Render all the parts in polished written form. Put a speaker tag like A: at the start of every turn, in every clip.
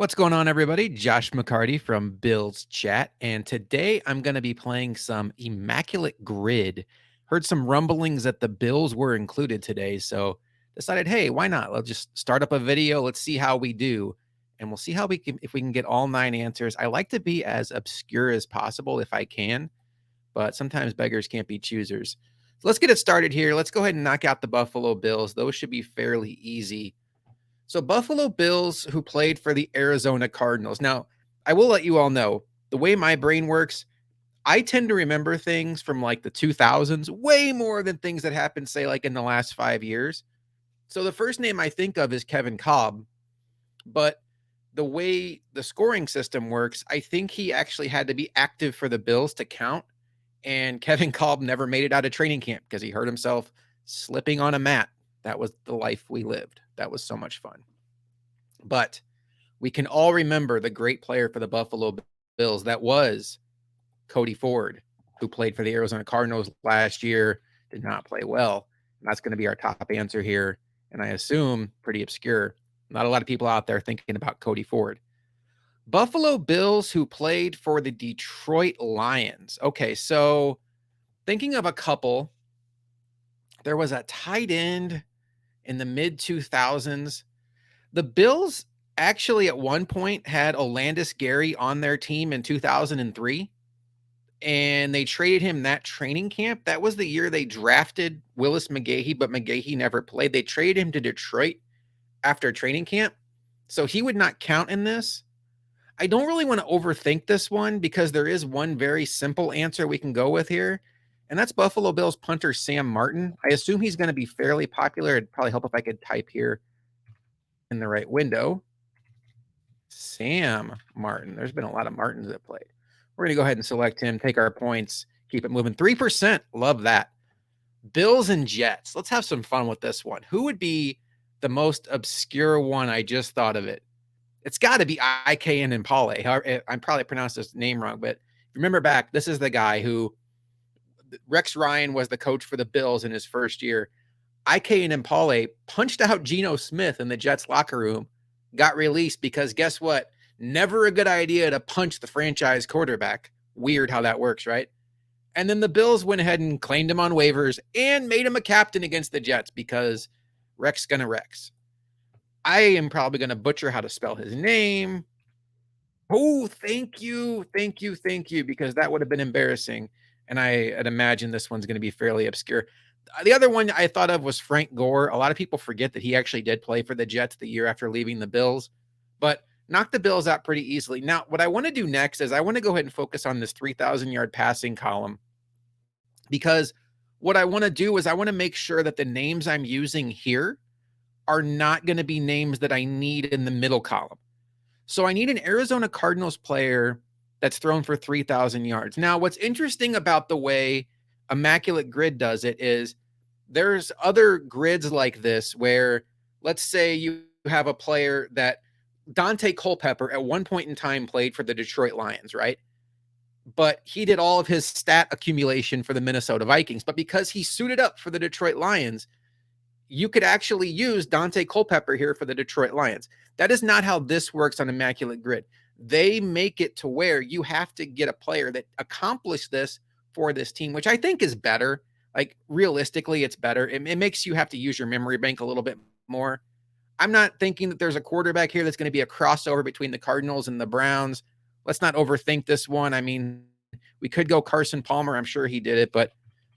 A: What's going on, everybody? Josh McCarty from Bills Chat, and today I'm going to be playing some Immaculate Grid. Heard some rumblings that the Bills were included today, so decided, hey, why not? Let's just start up a video. Let's see how we do, and we'll see how we can if we can get all 9 answers. I like to be as obscure as possible if I can, but sometimes beggars can't be choosers. So let's get it started here. Let's go ahead and knock out the Buffalo Bills. Those should be fairly easy. So Buffalo Bills who played for the Arizona Cardinals. Now, I will let you all know the way my brain works, I tend to remember things from like the 2000s way more than things that happened, say, like in the last 5 years. So the first name I think of is Kevin Kolb, but the way the scoring system works, I think he actually had to be active for the Bills to count. And Kevin Kolb never made it out of training camp because he hurt himself slipping on a mat. That was the life we lived. That was so much fun. But we can all remember the great player for the Buffalo Bills. That was Cody Ford, who played for the Arizona Cardinals last year, did not play well. And that's going to be our top answer here. And I assume pretty obscure. Not a lot of people out there thinking about Cody Ford. Buffalo Bills who played for the Detroit Lions. Okay, so thinking of a couple, there was a tight end in the mid 2000s. The Bills actually at one point had Olandis Gary on their team in 2003, and they traded him that training camp. That was the year they drafted Willis McGahee, but McGahee never played. They traded him to Detroit after training camp, so he would not count in this. I don't really want to overthink this one because there is one very simple answer we can go with here, and that's Buffalo Bills punter Sam Martin. I assume he's going to be fairly popular. It'd probably help if I could type here in the right window. Sam Martin. There's been a lot of Martins that played. We're going to go ahead and select him, take our points, keep it moving. 3%. Love that. Bills and Jets. Let's have some fun with this one. Who would be the most obscure one? I just thought of it. It's got to be IK and Impale. I'm probably pronounced his name wrong, but remember back, this is the guy who Rex Ryan was the coach for the Bills in his first year. IK and Impale punched out Geno Smith in the Jets locker room, got released because guess what? Never a good idea to punch the franchise quarterback. Weird how that works, right? And then the Bills went ahead and claimed him on waivers and made him a captain against the Jets because Rex gonna Rex. I am probably going to butcher how to spell his name. Oh, thank you. Thank you. Thank you. Because that would have been embarrassing. And I'd imagine this one's going to be fairly obscure. The other one I thought of was Frank Gore. A lot of people forget that he actually did play for the Jets the year after leaving the Bills, but knocked the Bills out pretty easily. Now, what I want to do next is I want to go ahead and focus on this 3,000-yard passing column because what I want to do is I want to make sure that the names I'm using here are not going to be names that I need in the middle column. So I need an Arizona Cardinals player that's thrown for 3,000 yards. Now, what's interesting about the way Immaculate Grid does it is there's other grids like this where, let's say you have a player that Dante Culpepper at one point in time played for the Detroit Lions, right? But he did all of his stat accumulation for the Minnesota Vikings. But because he suited up for the Detroit Lions, you could actually use Dante Culpepper here for the Detroit Lions. That is not how this works on Immaculate Grid. They make it to where you have to get a player that accomplished this for this team, which I think is better. Like realistically, it's better. It makes you have to use your memory bank a little bit more. I'm not thinking that there's a quarterback here that's going to be a crossover between the Cardinals and the Browns. Let's not overthink this one. I mean, we could go Carson Palmer. I'm sure he did it, but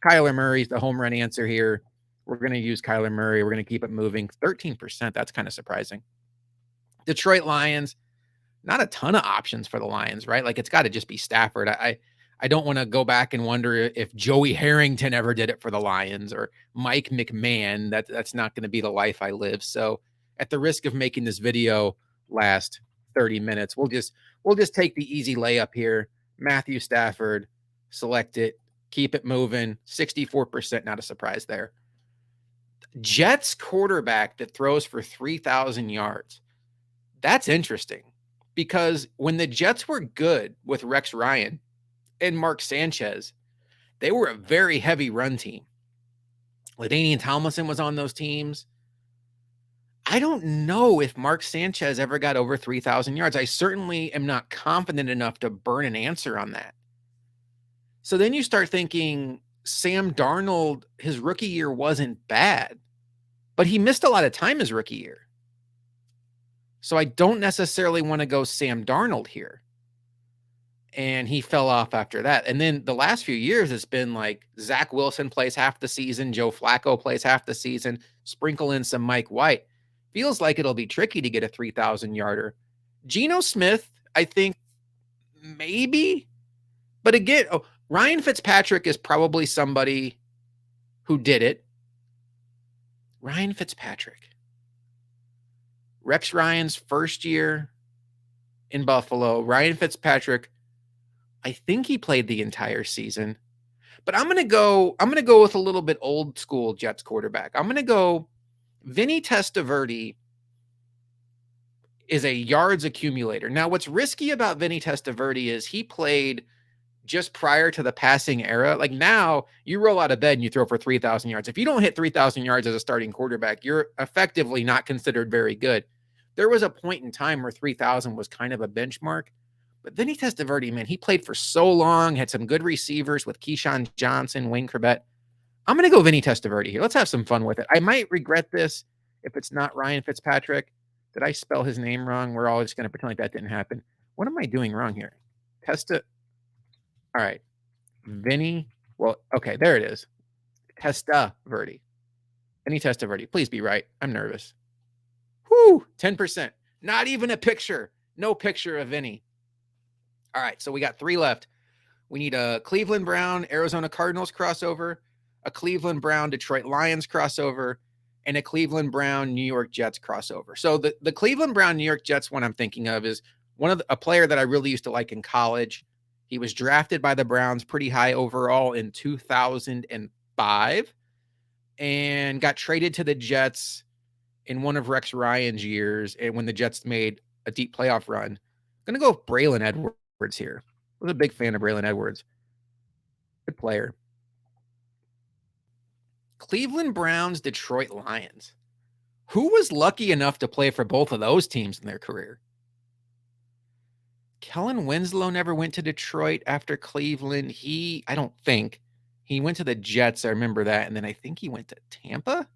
A: Kyler Murray's the home run answer here. We're going to use Kyler Murray. We're going to keep it moving. 13%. That's kind of surprising. Detroit Lions, not a ton of options for the Lions, right? Like it's got to just be Stafford. I don't want to go back and wonder if Joey Harrington ever did it for the Lions or Mike McMahon. That's not going to be the life I live. So at the risk of making this video last 30 minutes, we'll just take the easy layup here. Matthew Stafford, select it, keep it moving. 64%, not a surprise there. Jets quarterback that throws for 3,000 yards. That's interesting because when the Jets were good with Rex Ryan and Mark Sanchez, they were a very heavy run team. LaDainian Tomlinson was on those teams. I don't know if Mark Sanchez ever got over 3,000 yards. I certainly am not confident enough to burn an answer on that. So then you start thinking Sam Darnold, his rookie year wasn't bad, but he missed a lot of time his rookie year. So I don't necessarily want to go Sam Darnold here. And he fell off after that. And then the last few years, it's been like Zach Wilson plays half the season, Joe Flacco plays half the season, sprinkle in some Mike White. Feels like it'll be tricky to get a 3,000 yarder. Geno Smith, I think maybe. But again, Ryan Fitzpatrick is probably somebody who did it. Ryan Fitzpatrick. Rex Ryan's first year in Buffalo. Ryan Fitzpatrick, I think he played the entire season. But I'm gonna go with a little bit old school Jets quarterback. I'm gonna go Vinny Testaverde is a yards accumulator. Now, what's risky about Vinny Testaverde is he played just prior to the passing era. Like now, you roll out of bed and you throw for 3,000 yards. If you don't hit 3,000 yards as a starting quarterback, you're effectively not considered very good. There was a point in time where 3,000 was kind of a benchmark. But Vinny Testaverde, man, he played for so long, had some good receivers with Keyshawn Johnson, Wayne Corbett. I'm going to go Vinny Testaverde here. Let's have some fun with it. I might regret this if it's not Ryan Fitzpatrick. Did I spell his name wrong? We're all just going to pretend like that didn't happen. What am I doing wrong here? Testa. All right. Vinny. Well, okay, there it is. Testaverde. Vinny Testaverde. Please be right. I'm nervous. Whoo, 10%. Not even a picture. No picture of Vinny. All right, so we got 3 left. We need a Cleveland Brown, Arizona Cardinals crossover, a Cleveland Brown, Detroit Lions crossover, and a Cleveland Brown, New York Jets crossover. So the Cleveland Brown, New York Jets one I'm thinking of is a player that I really used to like in college. He was drafted by the Browns pretty high overall in 2005 and got traded to the Jets in one of Rex Ryan's years and when the Jets made a deep playoff run. I'm going to go with Braylon Edwards here. I was a big fan of Braylon Edwards. Good player. Cleveland Browns, Detroit Lions. Who was lucky enough to play for both of those teams in their career? Kellen Winslow never went to Detroit after Cleveland. I don't think. He went to the Jets. I remember that. And then I think he went to Tampa.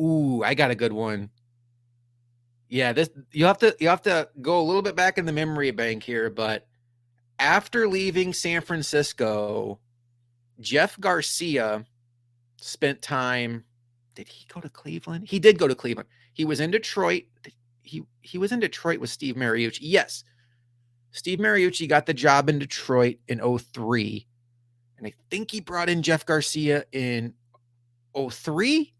A: Ooh, I got a good one. Yeah, you have to go a little bit back in the memory bank here, but after leaving San Francisco, Jeff Garcia spent time. Did he go to Cleveland? He did go to Cleveland. He was in Detroit. He was in Detroit with Steve Mariucci. Yes. Steve Mariucci got the job in Detroit in 2003. And I think he brought in Jeff Garcia in 2003.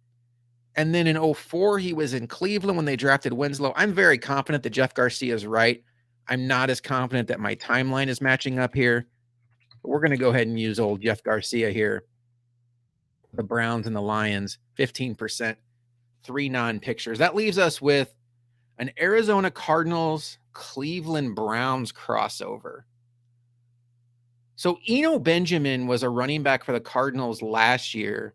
A: And then in 2004, he was in Cleveland when they drafted Winslow. I'm very confident that Jeff Garcia is right. I'm not as confident that my timeline is matching up here. But we're going to go ahead and use old Jeff Garcia here. The Browns and the Lions, 15%, 3 non-pictures. That leaves us with an Arizona Cardinals, Cleveland Browns crossover. So Eno Benjamin was a running back for the Cardinals last year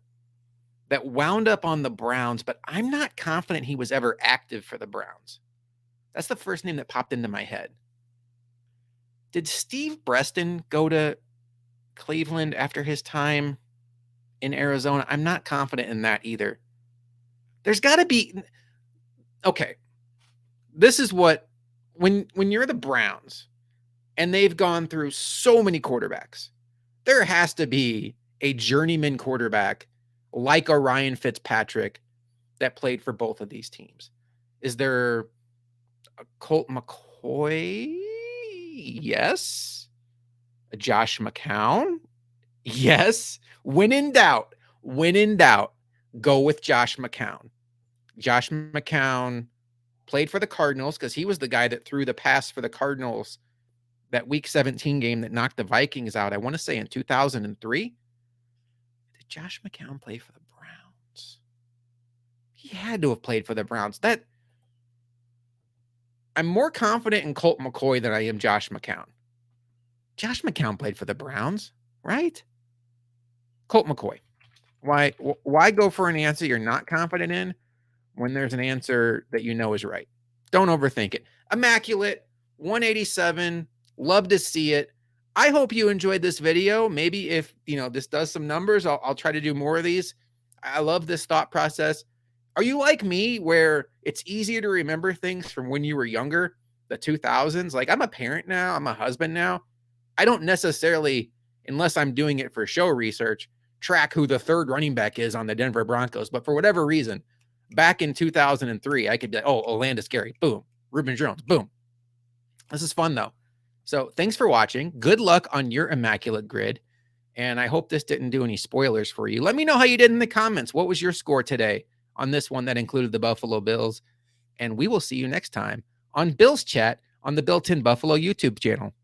A: that wound up on the Browns, but I'm not confident he was ever active for the Browns. That's the first name that popped into my head. Did Steve Breston go to Cleveland after his time in Arizona? I'm not confident in that either. There's got to be... Okay. This is what... When you're the Browns and they've gone through so many quarterbacks, there has to be a journeyman quarterback like a Ryan Fitzpatrick that played for both of these teams. Is there a Colt McCoy? Yes. A Josh McCown? Yes. When in doubt, go with Josh McCown. Josh McCown played for the Cardinals because he was the guy that threw the pass for the Cardinals that Week 17 game that knocked the Vikings out. I want to say in 2003. Did Josh McCown play for the Browns? He had to have played for the Browns. I'm more confident in Colt McCoy than I am Josh McCown. Josh McCown played for the Browns, right? Colt McCoy. Why go for an answer you're not confident in when there's an answer that you know is right. Don't overthink it. Immaculate, 187. Love to see it. I hope you enjoyed this video. Maybe if, this does some numbers, I'll try to do more of these. I love this thought process. Are you like me where it's easier to remember things from when you were younger, the 2000s? Like, I'm a parent now, I'm a husband now. I don't necessarily, unless I'm doing it for show research, track who the third running back is on the Denver Broncos. But for whatever reason, back in 2003, I could be like, oh, Olandis Gary, boom. Reuben Jones, boom. This is fun, though. So thanks for watching. Good luck on your Immaculate Grid. And I hope this didn't do any spoilers for you. Let me know how you did in the comments. What was your score today on this one that included the Buffalo Bills? And we will see you next time on Bills Chat on the Built-in Buffalo YouTube channel.